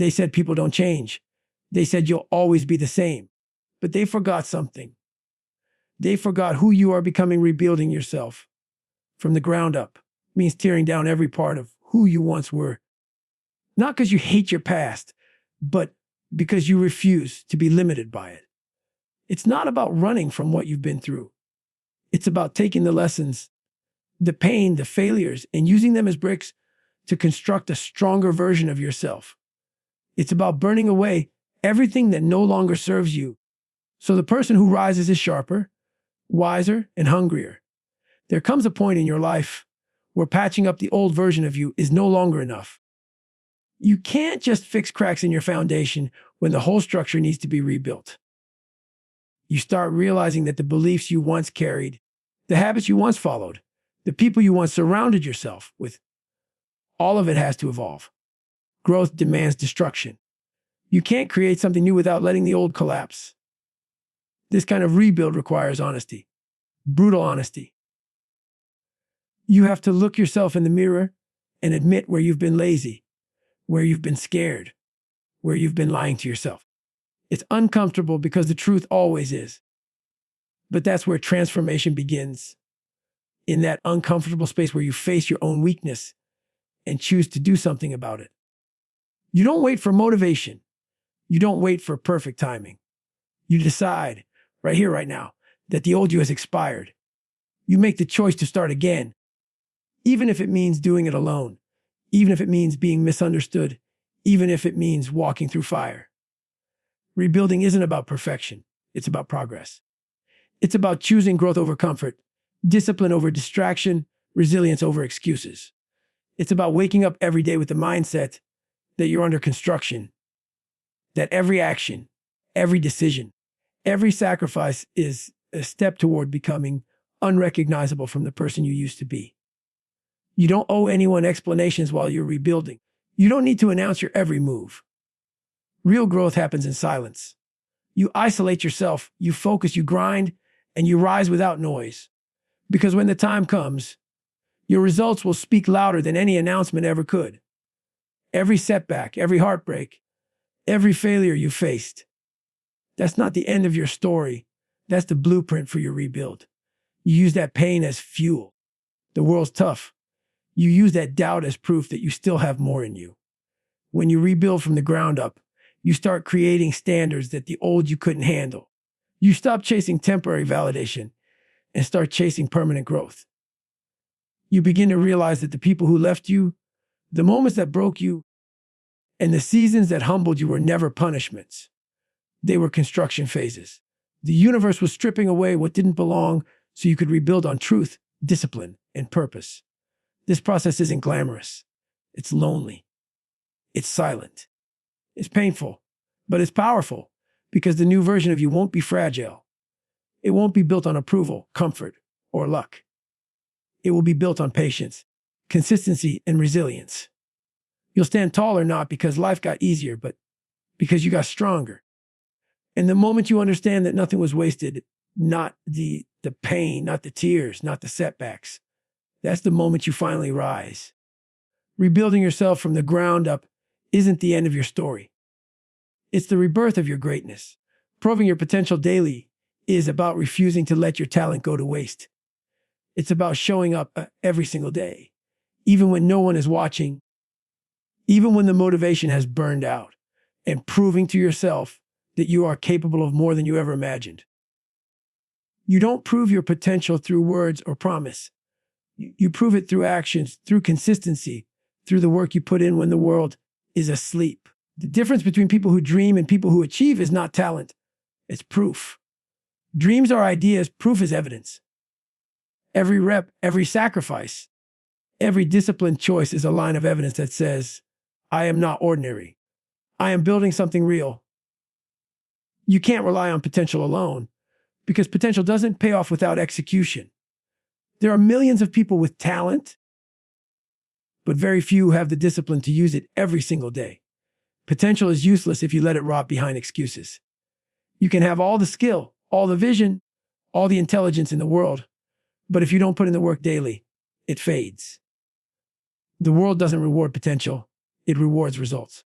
They said people don't change. They said you'll always be the same. But they forgot something. They forgot who you are becoming. Rebuilding yourself from the ground up means tearing down every part of who you once were. Not because you hate your past, but because you refuse to be limited by it. It's not about running from what you've been through. It's about taking the lessons, the pain, the failures, and using them as bricks to construct a stronger version of yourself. It's about burning away everything that no longer serves you. So the person who rises is sharper, wiser, and hungrier. There comes a point in your life where patching up the old version of you is no longer enough. You can't just fix cracks in your foundation when the whole structure needs to be rebuilt. You start realizing that the beliefs you once carried, the habits you once followed, the people you once surrounded yourself with, all of it has to evolve. Growth demands destruction. You can't create something new without letting the old collapse. This kind of rebuild requires honesty, brutal honesty. You have to look yourself in the mirror and admit where you've been lazy, where you've been scared, where you've been lying to yourself. It's uncomfortable because the truth always is. But that's where transformation begins. In that uncomfortable space where you face your own weakness and choose to do something about it. You don't wait for motivation. You don't wait for perfect timing. You decide, right here, right now, that the old you has expired. You make the choice to start again, even if it means doing it alone, even if it means being misunderstood, even if it means walking through fire. Rebuilding isn't about perfection. It's about progress. It's about choosing growth over comfort, discipline over distraction, resilience over excuses. It's about waking up every day with the mindset that you're under construction, that every action, every decision, every sacrifice is a step toward becoming unrecognizable from the person you used to be. You don't owe anyone explanations while you're rebuilding. You don't need to announce your every move. Real growth happens in silence. You isolate yourself, you focus, you grind, and you rise without noise. Because when the time comes, your results will speak louder than any announcement ever could. Every setback, every heartbreak, every failure you faced, that's not the end of your story. That's the blueprint for your rebuild. You use that pain as fuel. The world's tough. You use that doubt as proof that you still have more in you. When you rebuild from the ground up, you start creating standards that the old you couldn't handle. You stop chasing temporary validation and start chasing permanent growth. You begin to realize that the people who left you, the moments that broke you, and the seasons that humbled you were never punishments. They were construction phases. The universe was stripping away what didn't belong so you could rebuild on truth, discipline, and purpose. This process isn't glamorous. It's lonely. It's silent. It's painful, but it's powerful because the new version of you won't be fragile. It won't be built on approval, comfort, or luck. It will be built on patience, consistency, and resilience. You'll stand taller not because life got easier, but because you got stronger. And the moment you understand that nothing was wasted, not the pain, not the tears, not the setbacks, that's the moment you finally rise. Rebuilding yourself from the ground up isn't the end of your story. It's the rebirth of your greatness. Proving your potential daily is about refusing to let your talent go to waste. It's about showing up every single day, even when no one is watching, even when the motivation has burned out, and proving to yourself that you are capable of more than you ever imagined. You don't prove your potential through words or promise. You prove it through actions, through consistency, through the work you put in when the world is asleep. The difference between people who dream and people who achieve is not talent. It's proof. Dreams are ideas, proof is evidence. Every rep, every sacrifice, every disciplined choice is a line of evidence that says, I am not ordinary. I am building something real. You can't rely on potential alone because potential doesn't pay off without execution. There are millions of people with talent, but very few have the discipline to use it every single day. Potential is useless if you let it rot behind excuses. You can have all the skill, all the vision, all the intelligence in the world, but if you don't put in the work daily, it fades. The world doesn't reward potential, it rewards results.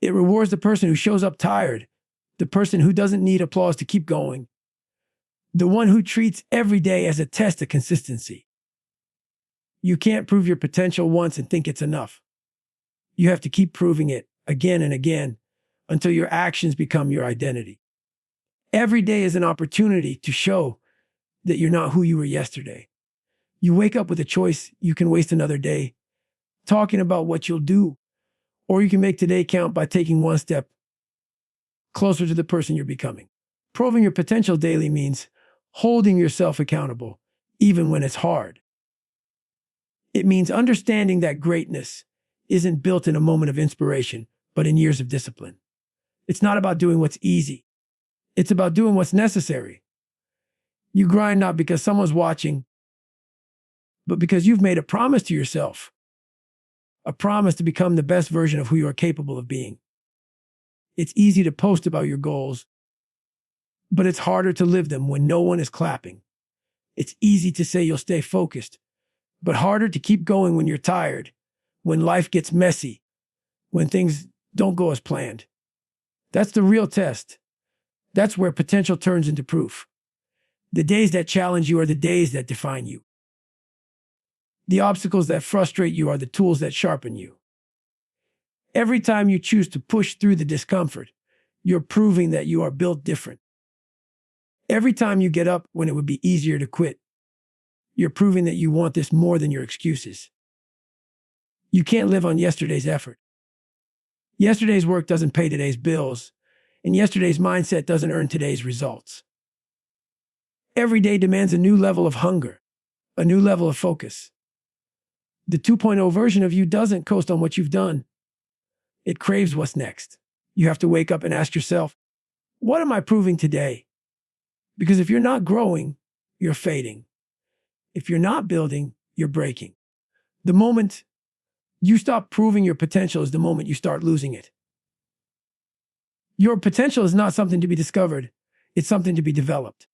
It rewards the person who shows up tired, the person who doesn't need applause to keep going, the one who treats every day as a test of consistency. You can't prove your potential once and think it's enough. You have to keep proving it again and again until your actions become your identity. Every day is an opportunity to show that you're not who you were yesterday. You wake up with a choice. You can waste another day talking about what you'll do, or you can make today count by taking one step closer to the person you're becoming. Proving your potential daily means holding yourself accountable, even when it's hard. It means understanding that greatness isn't built in a moment of inspiration, but in years of discipline. It's not about doing what's easy. It's about doing what's necessary. You grind not because someone's watching, but because you've made a promise to yourself, a promise to become the best version of who you are capable of being. It's easy to post about your goals, but it's harder to live them when no one is clapping. It's easy to say you'll stay focused, but harder to keep going when you're tired, when life gets messy, when things don't go as planned. That's the real test. That's where potential turns into proof. The days that challenge you are the days that define you. The obstacles that frustrate you are the tools that sharpen you. Every time you choose to push through the discomfort, you're proving that you are built different. Every time you get up when it would be easier to quit, you're proving that you want this more than your excuses. You can't live on yesterday's effort. Yesterday's work doesn't pay today's bills, and yesterday's mindset doesn't earn today's results. Every day demands a new level of hunger, a new level of focus. The 2.0 version of you doesn't coast on what you've done. It craves what's next. You have to wake up and ask yourself, what am I proving today? Because if you're not growing, you're fading. If you're not building, you're breaking. The moment you stop proving your potential is the moment you start losing it. Your potential is not something to be discovered. It's something to be developed.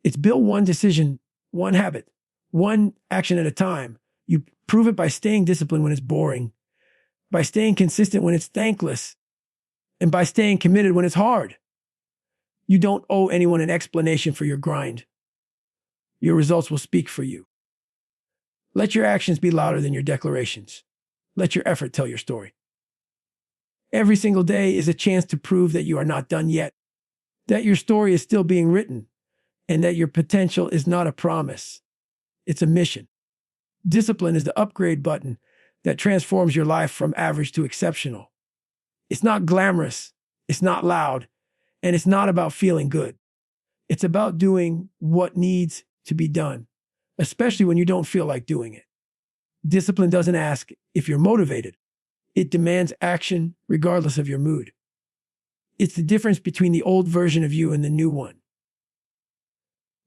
It's built one decision, one habit, one action at a time. You prove it by staying disciplined when it's boring, by staying consistent when it's thankless, and by staying committed when it's hard. You don't owe anyone an explanation for your grind. Your results will speak for you. Let your actions be louder than your declarations. Let your effort tell your story. Every single day is a chance to prove that you are not done yet, that your story is still being written, and that your potential is not a promise. It's a mission. Discipline is the upgrade button that transforms your life from average to exceptional. It's not glamorous, it's not loud, and it's not about feeling good. It's about doing what needs to be done, especially when you don't feel like doing it. Discipline doesn't ask if you're motivated. It demands action regardless of your mood. It's the difference between the old version of you and the new one.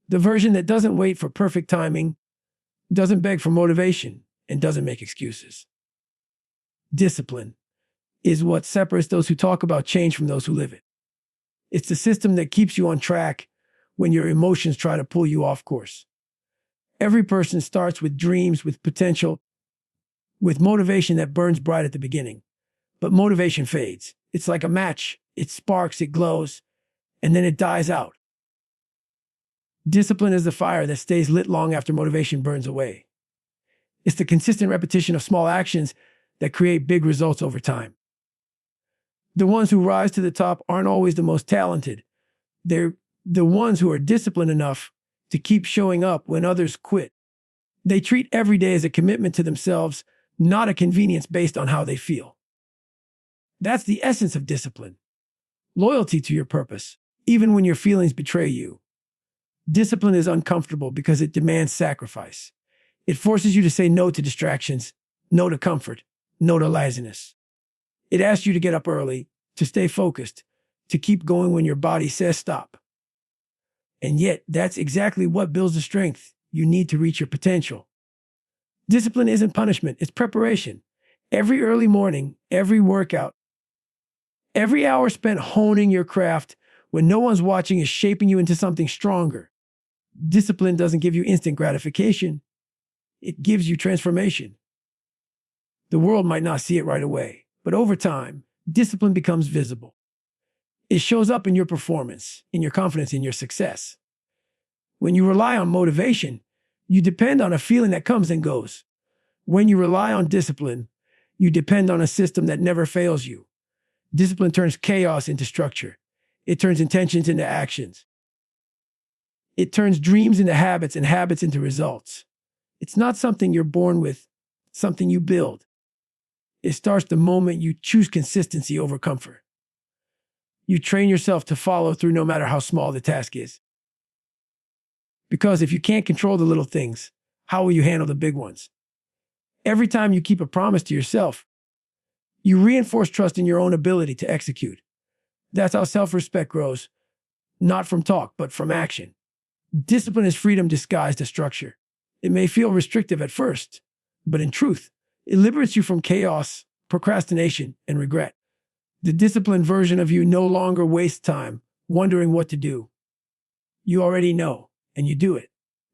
The version that doesn't wait for perfect timing, doesn't beg for motivation, and doesn't make excuses. Discipline is what separates those who talk about change from those who live it. It's the system that keeps you on track when your emotions try to pull you off course. Every person starts with dreams, with potential, with motivation that burns bright at the beginning. But motivation fades. It's like a match. It sparks, it glows, and then it dies out. Discipline is the fire that stays lit long after motivation burns away. It's the consistent repetition of small actions that create big results over time. The ones who rise to the top aren't always the most talented. They're the ones who are disciplined enough to keep showing up when others quit. They treat every day as a commitment to themselves, not a convenience based on how they feel. That's the essence of discipline. Loyalty to your purpose, even when your feelings betray you. Discipline is uncomfortable because it demands sacrifice. It forces you to say no to distractions, no to comfort, no to laziness. It asks you to get up early, to stay focused, to keep going when your body says stop. And yet, that's exactly what builds the strength you need to reach your potential. Discipline isn't punishment, it's preparation. Every early morning, every workout, every hour spent honing your craft when no one's watching is shaping you into something stronger. Discipline doesn't give you instant gratification. It gives you transformation. The world might not see it right away, but over time, discipline becomes visible. It shows up in your performance, in your confidence, in your success. When you rely on motivation, you depend on a feeling that comes and goes. When you rely on discipline, you depend on a system that never fails you. Discipline turns chaos into structure. It turns intentions into actions. It turns dreams into habits and habits into results. It's not something you're born with, it's something you build. It starts the moment you choose consistency over comfort. You train yourself to follow through no matter how small the task is. Because if you can't control the little things, how will you handle the big ones? Every time you keep a promise to yourself, you reinforce trust in your own ability to execute. That's how self-respect grows, not from talk, but from action. Discipline is freedom disguised as structure. It may feel restrictive at first, but in truth, it liberates you from chaos, procrastination, and regret. The disciplined version of you no longer wastes time wondering what to do. You already know, and you do it.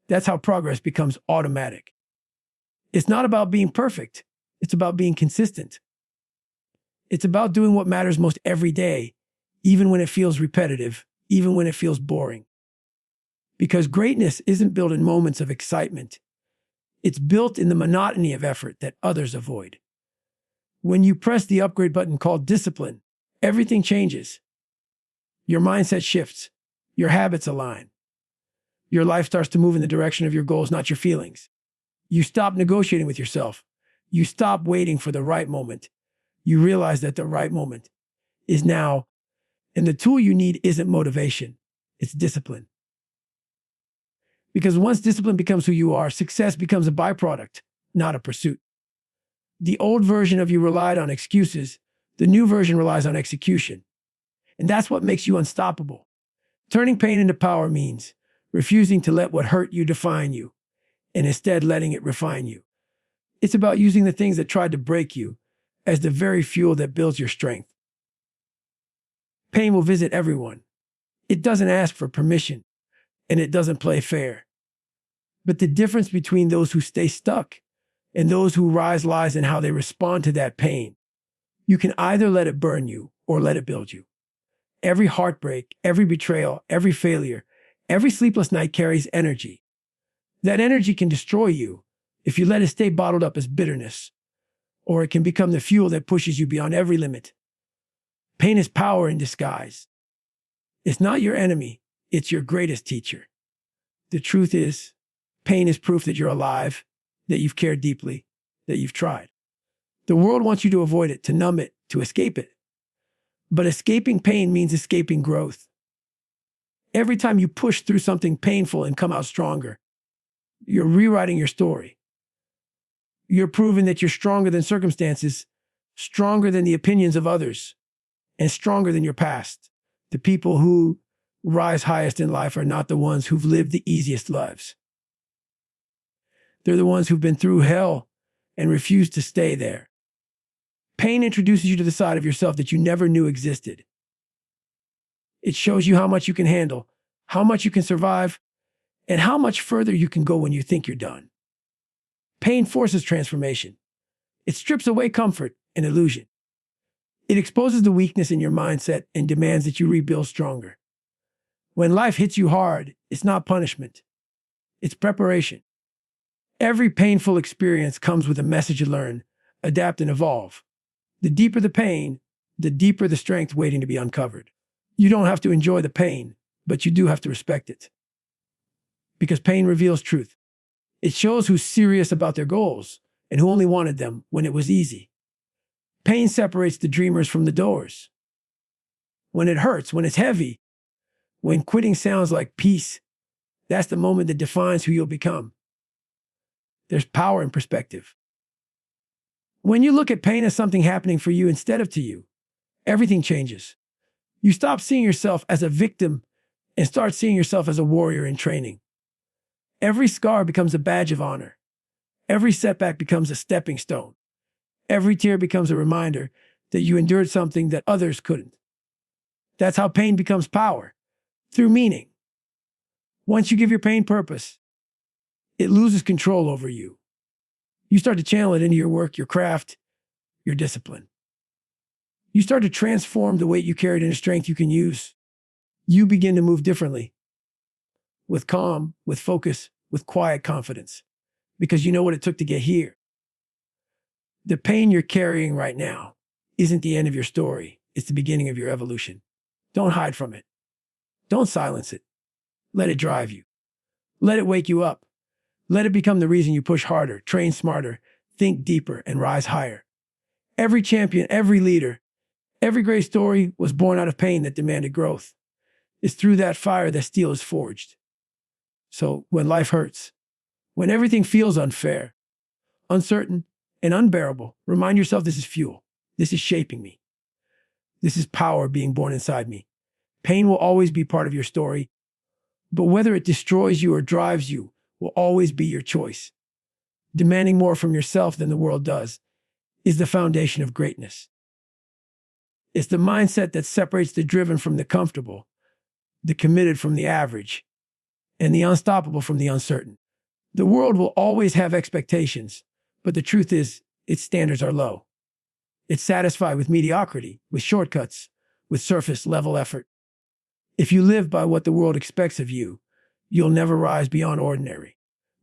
That's how progress becomes automatic. It's not about being perfect. It's about being consistent. It's about doing what matters most every day, even when it feels repetitive, even when it feels boring. Because greatness isn't built in moments of excitement. It's built in the monotony of effort that others avoid. When you press the upgrade button called discipline, everything changes. Your mindset shifts. Your habits align. Your life starts to move in the direction of your goals, not your feelings. You stop negotiating with yourself. You stop waiting for the right moment. You realize that the right moment is now, and the tool you need isn't motivation, it's discipline. Because once discipline becomes who you are, success becomes a byproduct, not a pursuit. The old version of you relied on excuses. The new version relies on execution. And that's what makes you unstoppable. Turning pain into power means refusing to let what hurt you define you, and instead letting it refine you. It's about using the things that tried to break you as the very fuel that builds your strength. Pain will visit everyone. It doesn't ask for permission, and it doesn't play fair. But the difference between those who stay stuck and those who rise lies in how they respond to that pain. You can either let it burn you or let it build you. Every heartbreak, every betrayal, every failure, every sleepless night carries energy. That energy can destroy you if you let it stay bottled up as bitterness, or it can become the fuel that pushes you beyond every limit. Pain is power in disguise. It's not your enemy, it's your greatest teacher. The truth is, pain is proof that you're alive, that you've cared deeply, that you've tried. The world wants you to avoid it, to numb it, to escape it. But escaping pain means escaping growth. Every time you push through something painful and come out stronger, you're rewriting your story. You're proving that you're stronger than circumstances, stronger than the opinions of others, and stronger than your past. The people who rise highest in life are not the ones who've lived the easiest lives. They're the ones who've been through hell and refused to stay there. Pain introduces you to the side of yourself that you never knew existed. It shows you how much you can handle, how much you can survive, and how much further you can go when you think you're done. Pain forces transformation. It strips away comfort and illusion. It exposes the weakness in your mindset and demands that you rebuild stronger. When life hits you hard, it's not punishment. It's preparation. Every painful experience comes with a message to learn, adapt, and evolve. The deeper the pain, the deeper the strength waiting to be uncovered. You don't have to enjoy the pain, but you do have to respect it. Because pain reveals truth. It shows who's serious about their goals and who only wanted them when it was easy. Pain separates the dreamers from the doers. When it hurts, when it's heavy, when quitting sounds like peace, that's the moment that defines who you'll become. There's power in perspective. When you look at pain as something happening for you instead of to you, everything changes. You stop seeing yourself as a victim and start seeing yourself as a warrior in training. Every scar becomes a badge of honor. Every setback becomes a stepping stone. Every tear becomes a reminder that you endured something that others couldn't. That's how pain becomes power, through meaning. Once you give your pain purpose, it loses control over you. You start to channel it into your work, your craft, your discipline. You start to transform the weight you carried into strength you can use. You begin to move differently, with calm, with focus, with quiet confidence, because you know what it took to get here. The pain you're carrying right now isn't the end of your story. It's the beginning of your evolution. Don't hide from it. Don't silence it. Let it drive you. Let it wake you up. Let it become the reason you push harder, train smarter, think deeper, and rise higher. Every champion, every leader, every great story was born out of pain that demanded growth. It's through that fire that steel is forged. So when life hurts, when everything feels unfair, uncertain, and unbearable, remind yourself this is fuel. This is shaping me. This is power being born inside me. Pain will always be part of your story, but whether it destroys you or drives you will always be your choice. Demanding more from yourself than the world does is the foundation of greatness. It's the mindset that separates the driven from the comfortable, the committed from the average, and the unstoppable from the uncertain. The world will always have expectations, but the truth is, its standards are low. It's satisfied with mediocrity, with shortcuts, with surface-level effort. If you live by what the world expects of you, you'll never rise beyond ordinary.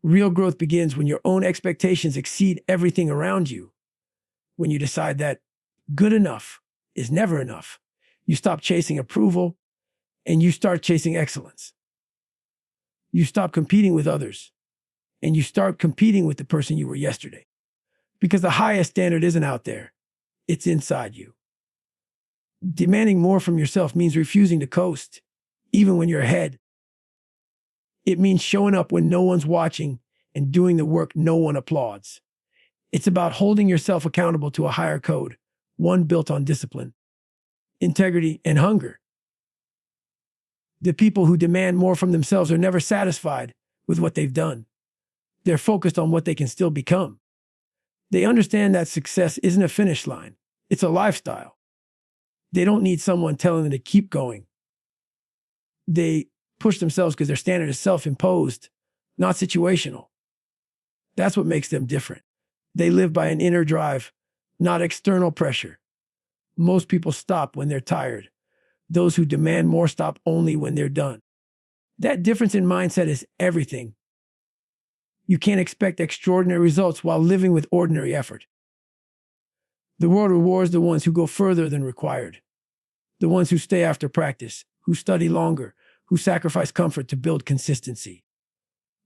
Real growth begins when your own expectations exceed everything around you. When you decide that good enough is never enough, you stop chasing approval and you start chasing excellence. You stop competing with others and you start competing with the person you were yesterday. Because the highest standard isn't out there, it's inside you. Demanding more from yourself means refusing to coast, even when you're ahead. It means showing up when no one's watching and doing the work no one applauds. It's about holding yourself accountable to a higher code, one built on discipline, integrity, and hunger. The people who demand more from themselves are never satisfied with what they've done. They're focused on what they can still become. They understand that success isn't a finish line, it's a lifestyle. They don't need someone telling them to keep going. They push themselves because their standard is self-imposed, not situational. That's what makes them different. They live by an inner drive, not external pressure. Most people stop when they're tired. Those who demand more stop only when they're done. That difference in mindset is everything. You can't expect extraordinary results while living with ordinary effort. The world rewards the ones who go further than required. The ones who stay after practice, who study longer, who sacrifice comfort to build consistency.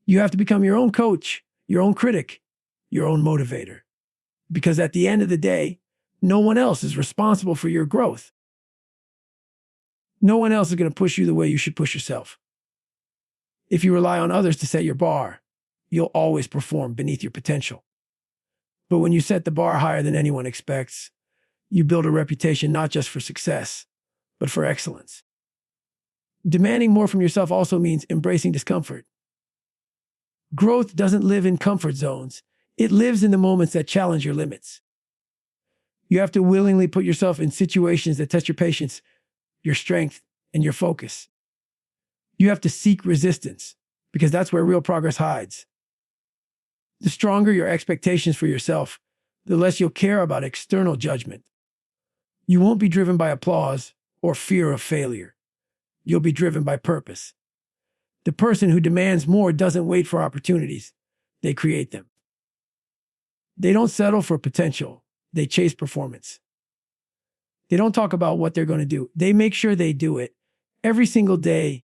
You have to become your own coach, your own critic, your own motivator. Because at the end of the day, no one else is responsible for your growth. No one else is going to push you the way you should push yourself. If you rely on others to set your bar, you'll always perform beneath your potential. But when you set the bar higher than anyone expects, you build a reputation not just for success, but for excellence. Demanding more from yourself also means embracing discomfort. Growth doesn't live in comfort zones. It lives in the moments that challenge your limits. You have to willingly put yourself in situations that test your patience, your strength, and your focus. You have to seek resistance, because that's where real progress hides. The stronger your expectations for yourself, the less you'll care about external judgment. You won't be driven by applause or fear of failure. You'll be driven by purpose. The person who demands more doesn't wait for opportunities. They create them. They don't settle for potential. They chase performance. They don't talk about what they're going to do. They make sure they do it every single day,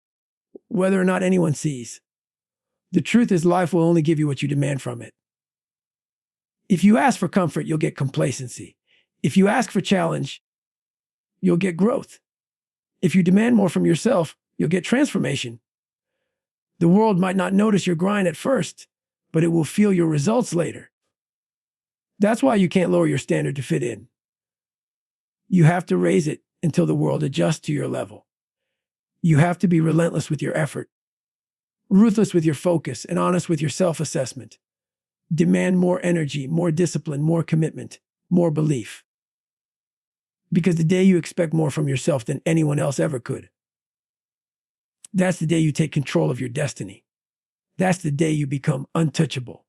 whether or not anyone sees. The truth is, life will only give you what you demand from it. If you ask for comfort, you'll get complacency. If you ask for challenge, you'll get growth. If you demand more from yourself, you'll get transformation. The world might not notice your grind at first, but it will feel your results later. That's why you can't lower your standard to fit in. You have to raise it until the world adjusts to your level. You have to be relentless with your effort, ruthless with your focus, and honest with your self-assessment. Demand more energy, more discipline, more commitment, more belief. Because the day you expect more from yourself than anyone else ever could, that's the day you take control of your destiny. That's the day you become untouchable.